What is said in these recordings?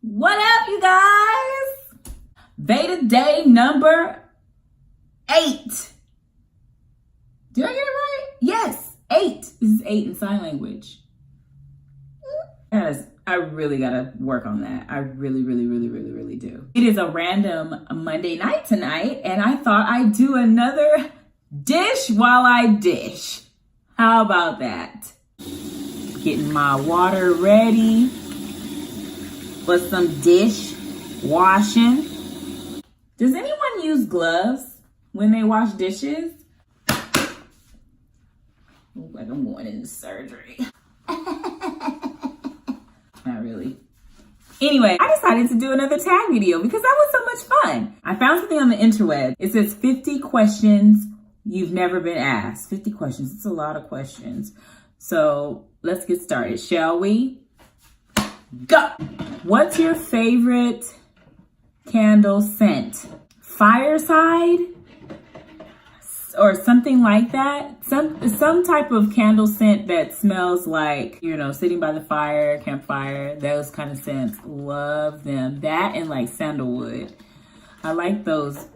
What up, you guys? Veda day number 8. Did I get it right? Yes, 8. This is 8 in sign language. Guys, I really gotta work on that. I really do. It is a random Monday night tonight, and I thought I'd do another dish while I dish. How about that? Getting my water ready for some dish washing. Does anyone use gloves when they wash dishes? Look like I'm going into surgery. Not really. Anyway, I decided to do another tag video because that was so much fun. I found something on the interweb. It says 50 questions you've never been asked. 50 questions. It's a lot of questions. So let's get started, shall we? Go! What's your favorite candle scent? Fireside? Or something like that? Some type of candle scent that smells like, you know, sitting by the fire, campfire, those kind of scents. Love them. That and like sandalwood. I like those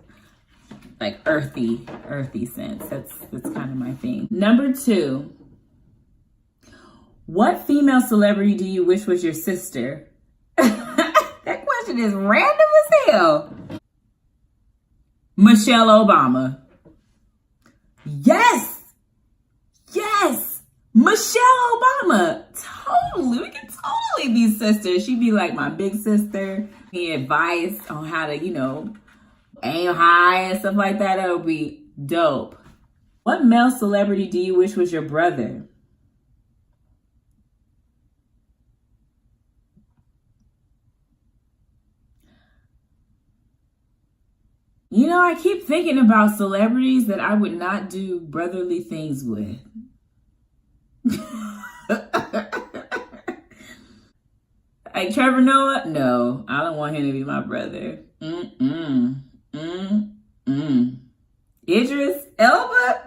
like earthy scents. That's kind of my thing. Number 2. What female celebrity do you wish was your sister? That question is random as hell. Michelle Obama. Yes! Yes! Michelle Obama. Totally. We can totally be sisters. She'd be like my big sister. Give me advice on how to, you know, aim high and stuff like that. That would be dope. What male celebrity do you wish was your brother? You know, I keep thinking about celebrities that I would not do brotherly things with. Like Trevor Noah? No, I don't want him to be my brother. Idris Elba?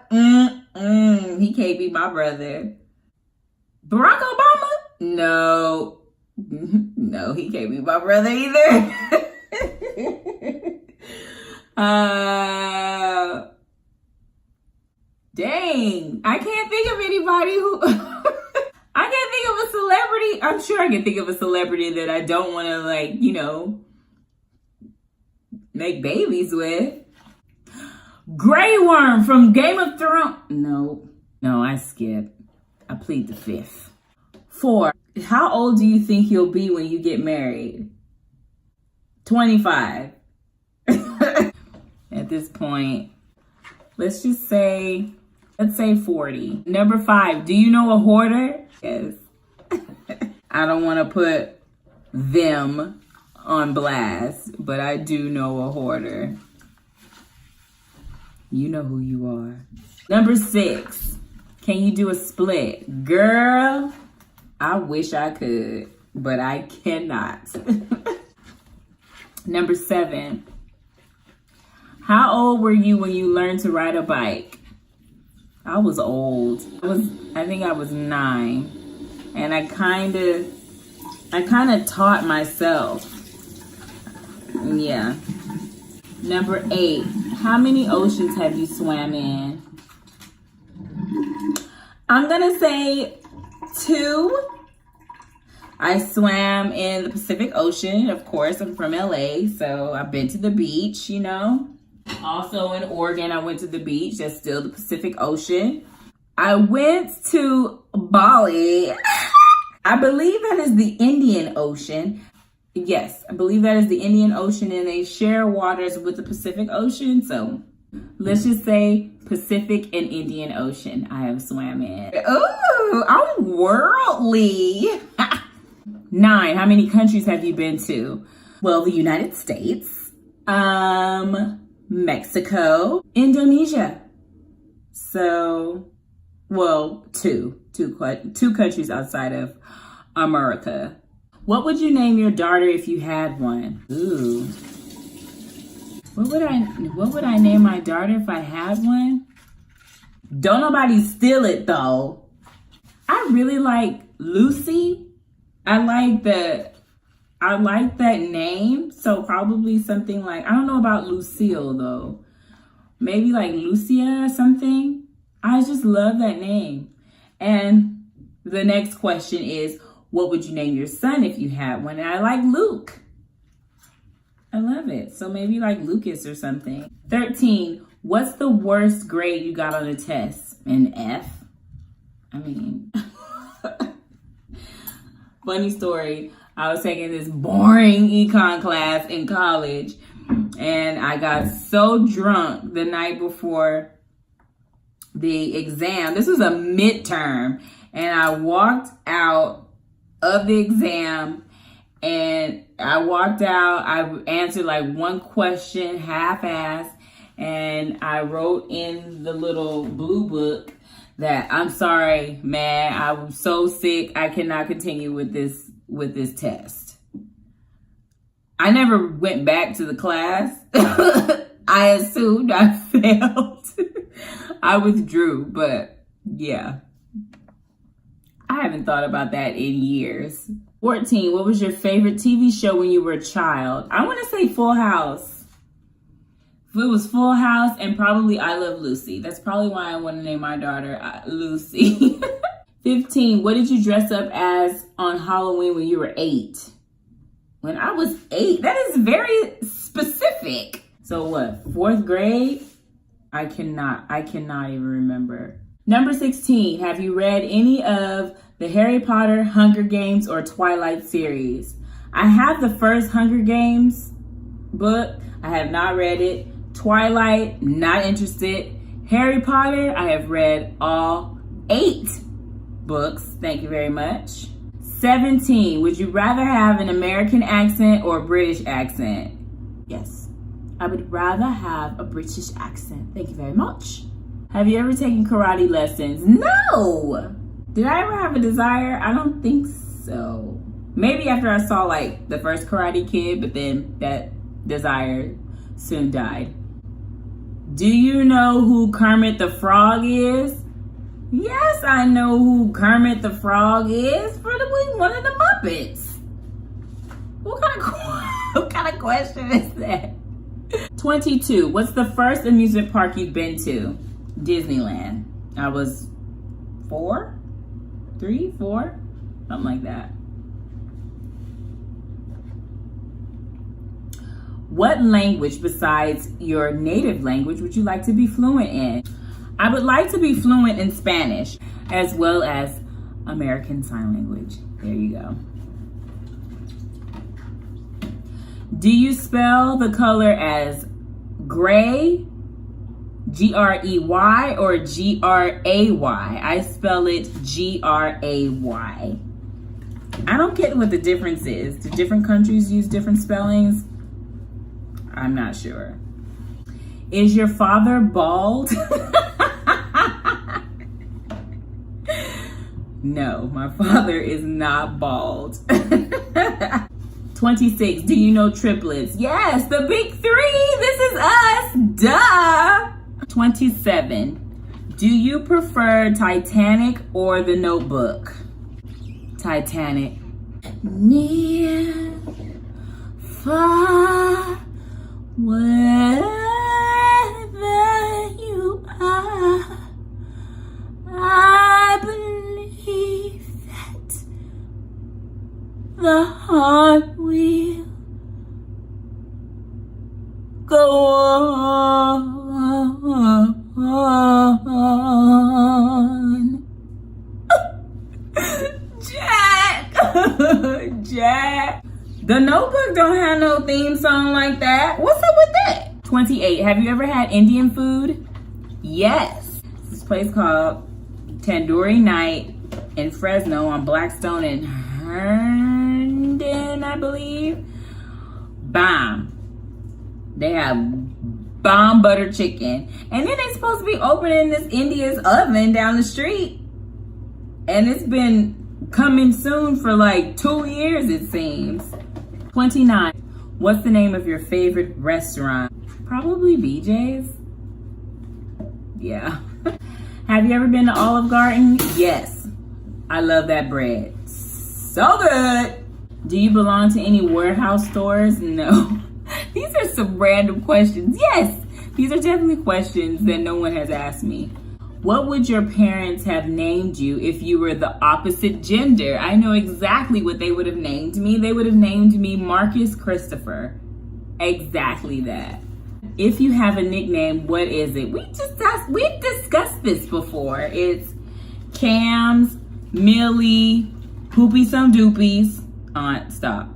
He can't be my brother. Barack Obama? No. No, he can't be my brother either. Dang, I can't think of anybody who I can't think of a celebrity. I'm sure I can think of a celebrity that I don't want to, like, you know, make babies with. Grey Worm from Game of Thrones. No, I skip. I plead the 5th. 4. How old do you think you'll be when you get married? 25. At this point, let's say 40. Number 5, do you know a hoarder? Yes. I don't want to put them on blast, but I do know a hoarder. You know who you are. Number 6, can you do a split? Girl, I wish I could, but I cannot. Number 7, how old were you when you learned to ride a bike? I was old. I think I was 9. And I kind of taught myself. Yeah. Number 8, how many oceans have you swam in? I'm gonna say 2. I swam in the Pacific Ocean. Of course, I'm from LA, so I've been to the beach, you know. Also in Oregon, I went to the beach. That's still the Pacific Ocean. I went to Bali. I believe that is the Indian Ocean. Yes, I believe that is the Indian Ocean, and they share waters with the Pacific Ocean. So let's just say Pacific and Indian Ocean I have swam in. Ooh, I'm worldly. 9, how many countries have you been to? Well, the United States, Mexico, Indonesia. So, well, two countries outside of America. What would you name your daughter if you had one? Ooh. What would I name my daughter if I had one? Don't nobody steal it though. I really like Lucy. I like the I like that name, so probably something like, I don't know about Lucille though. Maybe like Lucia or something. I just love that name. And the next question is, what would you name your son if you had one? And I like Luke. I love it. So maybe like Lucas or something. 13, what's the worst grade you got on a test? An F? I mean, funny story. I was taking this boring econ class in college and I got so drunk the night before the exam. This was a midterm and I walked out of the exam and I walked out. I answered like one question half-assed and I wrote in the little blue book that I'm sorry, man, I'm so sick. I cannot continue with this test. I never went back to the class. I assumed I failed. I withdrew, but yeah. I haven't thought about that in years. 14, what was your favorite TV show when you were a child? I want to say Full House. It was Full House and probably I Love Lucy. That's probably why I want to name my daughter Lucy. 15, what did you dress up as on Halloween when you were 8? When I was 8? That is very specific. So what, 4th grade? I cannot even remember. Number 16, have you read any of the Harry Potter, Hunger Games, or Twilight series? I have the first Hunger Games book. I have not read it. Twilight, not interested. Harry Potter, I have read all 8 books. Thank you very much. 17, would you rather have an American accent or a British accent? Yes, I would rather have a British accent. Thank you very much. Have you ever taken karate lessons? No! Did I ever have a desire? I don't think so. Maybe after I saw like the first Karate Kid, but then that desire soon died. Do you know who Kermit the Frog is? Yes, I know who Kermit the Frog is. One of the Muppets. What kind of question is that? 22, what's the first amusement park you've been to? Disneyland. I was 4, something like that. What language besides your native language would you like to be fluent in? I would like to be fluent in Spanish as well as American Sign Language. There you go. Do you spell the color as gray, G-R-E-Y, or G-R-A-Y? I spell it G-R-A-Y. I don't get what the difference is. Do different countries use different spellings? I'm not sure. Is your father bald? No, my father is not bald. 26, do you know triplets? Yes, the big 3, this is us, duh. 27, do you prefer Titanic or The Notebook? Titanic. Near, far, wherever you are, I believe that the heart will go on. Jack! Jack! The Notebook don't have no theme song like that. What's up with that? 28, have you ever had Indian food? Yes. This place called Tandoori Night in Fresno on Blackstone and Herndon, I believe. Bomb. They have bomb butter chicken. And then they're supposed to be opening this India's oven down the street. And it's been coming soon for like 2 years, it seems. 29, what's the name of your favorite restaurant? Probably BJ's. Yeah. Have you ever been to Olive Garden? Yes. I love that bread. So good. Do you belong to any warehouse stores? No. These are some random questions. Yes, these are definitely questions that no one has asked me. What would your parents have named you if you were the opposite gender? I know exactly what they would have named me. They would have named me Marcus Christopher. Exactly that. If you have a nickname, what is it? We've discussed this before. It's Cams, Millie, Poopy Some Doopies. Stop.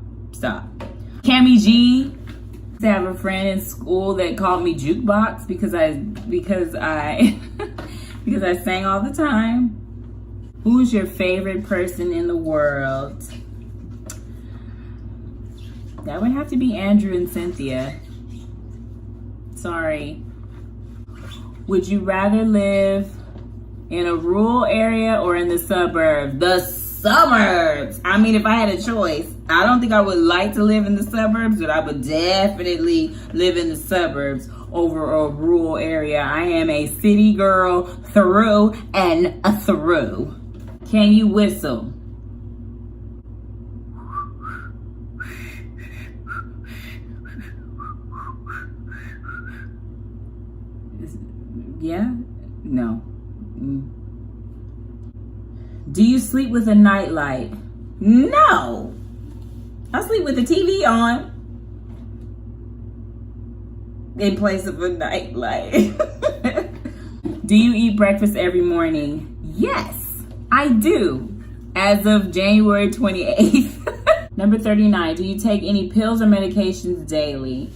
Cammy G. I have a friend in school that called me Jukebox because I because I sang all the time. Who's your favorite person in the world? That would have to be Andrew and Cynthia. Sorry. Would you rather live in a rural area or in the suburbs? The suburbs. I mean, if I had a choice, I don't think I would like to live in the suburbs, but I would definitely live in the suburbs over a rural area. I am a city girl through and through. Can you whistle? Yeah? No. Do you sleep with a nightlight? No. I sleep with the TV on in place of a nightlight. Do you eat breakfast every morning? Yes, I do. As of January 28th. Number 39, do you take any pills or medications daily?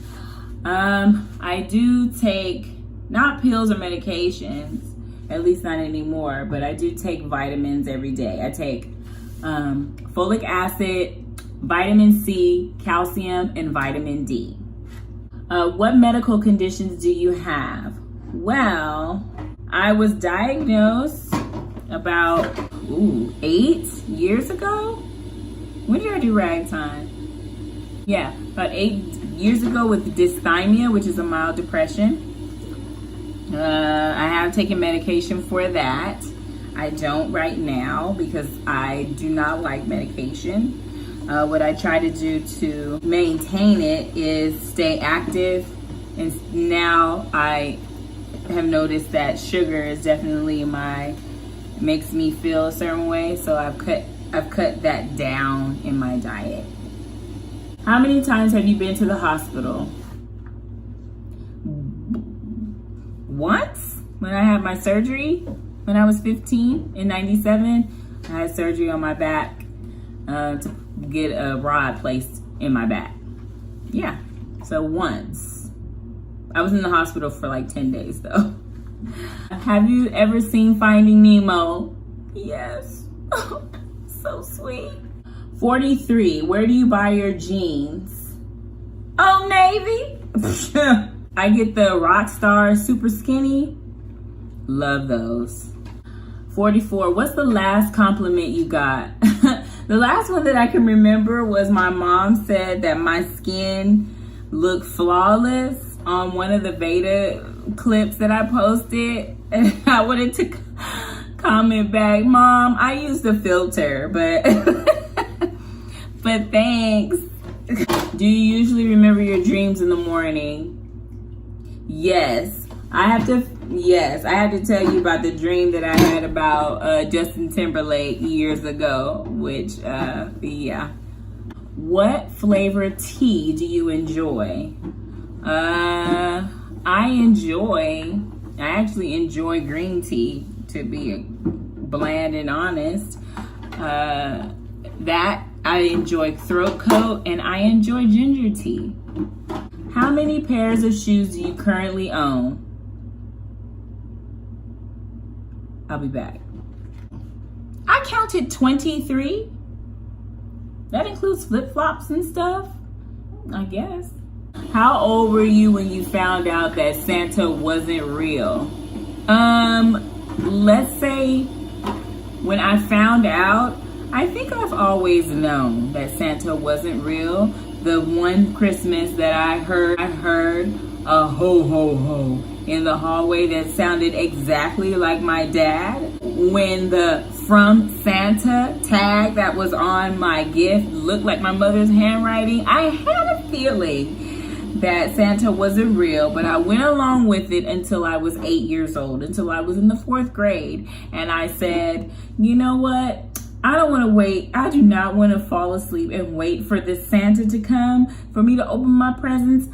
I do take, not pills or medications, at least not anymore, but I do take vitamins every day. I take folic acid, vitamin C, calcium, and vitamin D. What medical conditions do you have? Well, I was diagnosed about 8 years ago. When did I do ragtime? Yeah, about 8 years ago with dysthymia, which is a mild depression. I have taken medication for that. I don't right now because I do not like medication. What I try to do to maintain it is stay active. And now I have noticed that sugar is definitely makes me feel a certain way. So I've cut that down in my diet. How many times have you been to the hospital? Once, when I had my surgery, when I was 15 in 97, I had surgery on my back to get a rod placed in my back. Yeah, so once. I was in the hospital for like 10 days though. Have you ever seen Finding Nemo? Yes. So sweet. 43, where do you buy your jeans? Old Navy. I get the Rockstar Super Skinny. Love those. 44, what's the last compliment you got? The last one that I can remember was my mom said that my skin looked flawless on one of the Veda clips that I posted. And I wanted to comment back, Mom, I used a filter, but but thanks. Do you usually remember your dreams in the morning? Yes. I have to tell you about the dream that I had about Justin Timberlake years ago, which, yeah. What flavor tea do you enjoy? I actually enjoy green tea, to be bland and honest. That I enjoy throat coat, and I enjoy ginger tea. How many pairs of shoes do you currently own? I'll be back. I counted 23. That includes flip-flops and stuff, I guess. How old were you when you found out that Santa wasn't real? Let's say when I found out, I think I've always known that Santa wasn't real. The one Christmas that I heard a ho ho ho in the hallway that sounded exactly like my dad. When the from Santa tag that was on my gift looked like my mother's handwriting. I had a feeling that Santa wasn't real, but I went along with it until I was 8 years old, until I was in the 4th grade. And I said, you know what? I don't want to wait. I do not want to fall asleep and wait for this Santa to come for me to open my presents.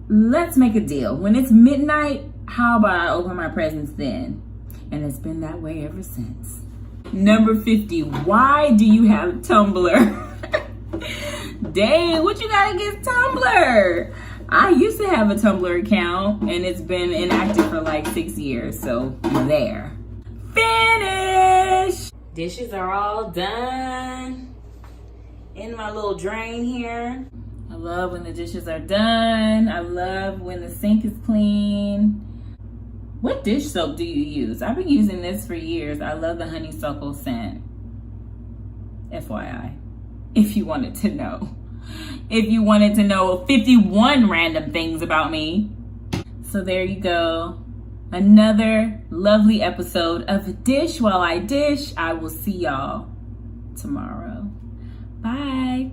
Let's make a deal. When it's midnight, how about I open my presents then? And it's been that way ever since. Number 50, why do you have Tumblr? Dang, what you got against Tumblr? I used to have a Tumblr account and it's been inactive for like 6 years, so there. Finish! Dishes are all done. In my little drain here. I love when the dishes are done. I love when the sink is clean. What dish soap do you use? I've been using this for years. I love the honeysuckle scent. FYI, if you wanted to know. If you wanted to know 51 random things about me. So there you go. Another lovely episode of Dish While I Dish. I will see y'all tomorrow. Bye.